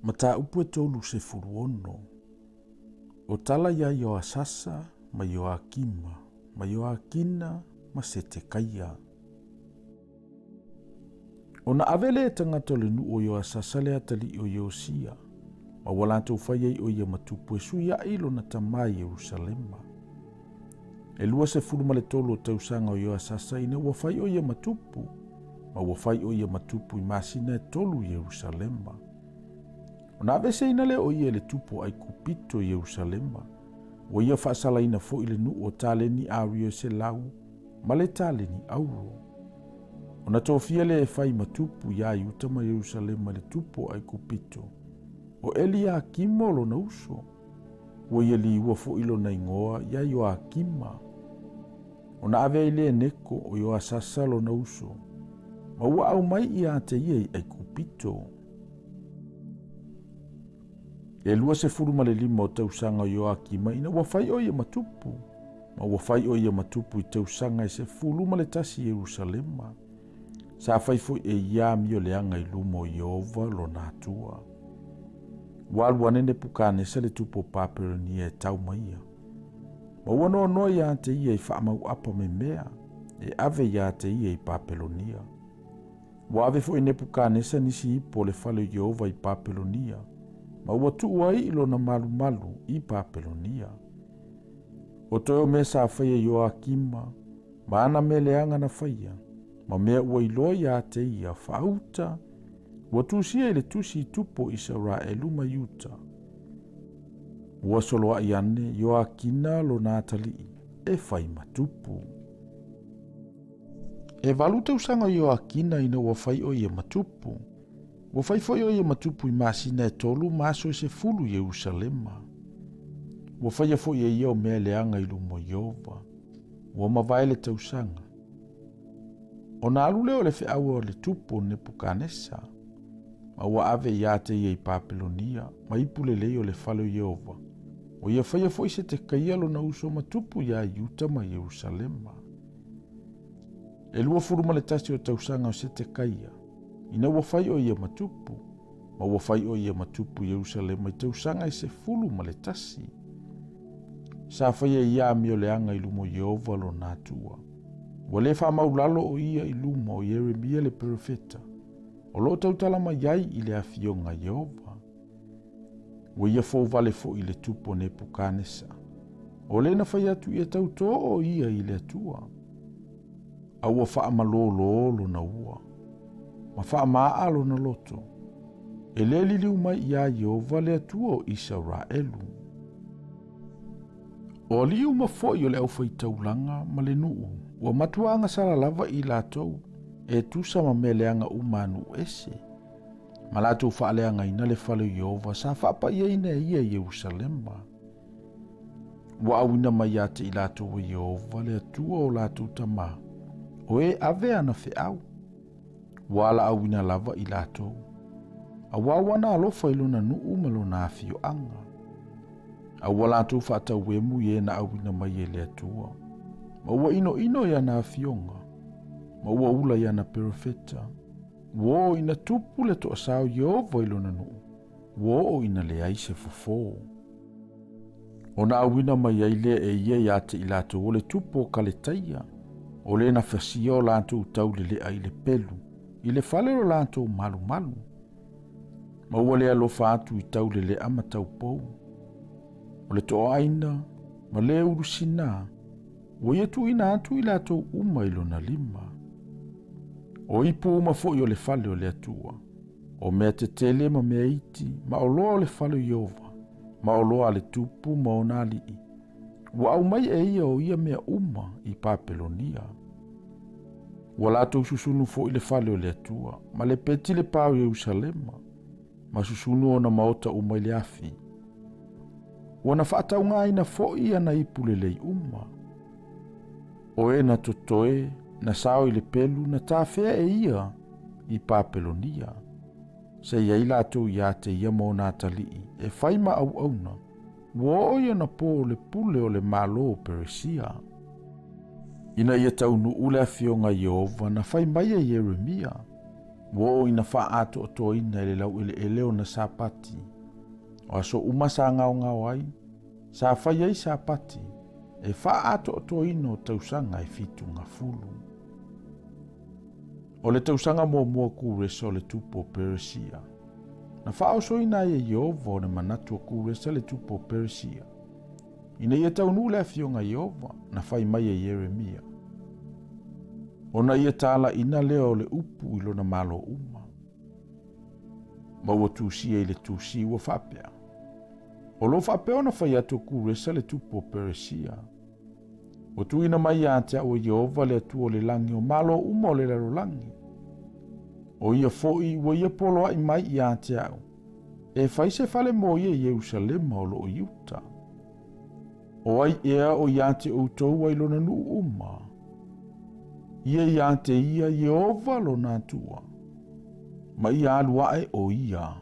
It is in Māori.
Mata upu tolu se furuono. O tala ia yo asasa, ma yo akima, ma yo akina, ma se te kaia. Ona avele tangata le nu o yo asasa le atali o Yosia, ma walantou whaiei o ia matupu e suia ilo na tamai Yerusalema. E lua se furuma le tolu o tausanga o yo asasa ina ua whai o ia matupu, ma ua whai o ia matupu I masina e tolu Yerusalema. Ona avese ina le o ia le tupu ai kupito Yerusalema, o ia whaasala ina fo ile nu o taleni ario se lau, ma le taleni auro. Ona tofia le e whai matupu ia iuta ma Yerusalema le tupu ai kupito, o Elia akima lo na uso, o ia li ua fo ilo na ingoa ia yo akima. Ona ave ile neko o yo asasa lo na uso, ma ua au mai ia te ia ai kupito. E lua se furuma le lima o tausanga o Yoakima ina ua whai o ia matupu, ma ua whai o ia matupu I tausanga I se furuma le tasi Yerusalema. Sa whai fo e ia mio leanga I luma o Yehova lo natua. Walua nene pukanesa le tupu o Papelonia e tau maia. Ma ua noa noa ia te ia I whaamau apa me mea, e ave ia te ia I Papelonia. Wa ave fo e ne pukanesa nisi ipo le fale o Yehova I Papelonia. Ma ua tuu ai ilo na malu malu I Papelonia. O toyo me sa whaia Yoakima, ma ana me leanga na whaia, ma mea ua iloa ia te ia whauta, ua tusia ile tusi tupo Israelu ma Yuta. Ua soloa I ane Yoakina lo natali e whai matupu. E valuta usanga Yoakina ina ua whai o ia matupu. Ua whai foi o ia matupu I masina e tolu maso se fulu Yerusalema. Ua whai foi e ia o mea leanga I lumo Yehova. Ua mawai le tausanga. O na alu leo le whiaua o le tupu ne pukanesa. Ma ua ave ia te ia I Papelonia, ma ipu le leo le falo Yehova. O ia whai foi se te kaialo na uso matupu ia Yuta ma Yerusalema. E lua furuma le tasi o tausanga o se te kaia. Ina ua whai o ia matupu, ma ua whai o ia matupu Yerusalema I tausanga I se fulu ma le tasi. Sa whai e ia mio leanga I lumo Yehova lo natua. Ua le wha maulalo o ia I lumo o Yeremia le profeta, o lo tautalama iai I le afionga Yehova. Ua ia fo vale fo I le tupo ne pukanesa, o le na whai atu ia tauto o ia I le atua. A ua wha amalolo lo na ua. Ma wha maalo na loto. E le liliu mai ia Yehova le atua o Israelu. O liu ma foi o le au Faitaulanga ma le nuu. Ua matuanga sala lava I latou. E tusa ma meleanga umanu ese. Ma latou wha aleanga ina le fale Yehova sa wha pa ia ina ia Yerusalema. Ua awina mai ate I latou o Yehova le atua o latou tama. O e ave ana whiau. Wala awina lava I latou. A wawana alofa I lona nuu ma lona afio anga. A walatou whaatau e mu ye na awina mai e le atua. Ma ua ino ya na afionga. Ma ua ula ya na profeta. Wo ina tupu le to asao Yehova I lona nuu. Wo ina le aise fofo. Ona awina mai ai le e ia ya te I latou o le tupu o kaletaia. O le na fasia o latou tau le ai le pelu. I le fale lo latou malu malu. Ma ua le alofa atu I tau le ama tau pou. O le toa aina, ma le urusina. O ia tu ina atu I latou uma I lona lima. O ipu uma foi o le fale o le atua. O mea te tele ma mea iti, ma o loa o le fale Yehova. Ma o loa le tupu ma o nali I. Ua au mai e ia o ia mea uma I Papelonia. Ua latou susunu fo I le fale o le atua, ma le peti le pau Yerusalema, ma susunu o na maota uma I le afi. Ua na whaatau ngā ina fo I ana ipu le lei uma. O e na totoe, na sao I le pelu, na tāwhea e ia I Papelonia. Se ia I latou ia te ia mo nā talii, e whaima au auna, ua o ia na po le pule o le malo o Peresia. Ina ia taunu ule afionga Yehova na whai mai e Yeremia. Wo ina wha ato o toa ina ele lau ele o na sapati. O aso uma sa ngao ai, sa whai ai sapati, e wha ato o toa ina o tausanga e fitu ngā fulu. O le tausanga mua ku resa o le tupo Perisia. Na wha oso ina e Yehova o le manatu o ku resa le tupo Perisia. Ina ia taunu le afionga Yehova na whai mai e Yeremia. Ona ia tala ina leo le upu ilo na malo uma. Maua tusi e le tusi ua whapea. O lo whapea ona whai atu ku resa le tupo Perisia. O tuina mai a te o Yehova le atu o le langi o malo uma o le laro langi. O ia foi ua ia poloa i mai i a te au. E whai se fale mo ia Yerusalema o lo o Yuta. O ai ea o ia te o tou ai lona nu uma. Ia te ia Yehova lo nā tua. Ma ia aluae o ia.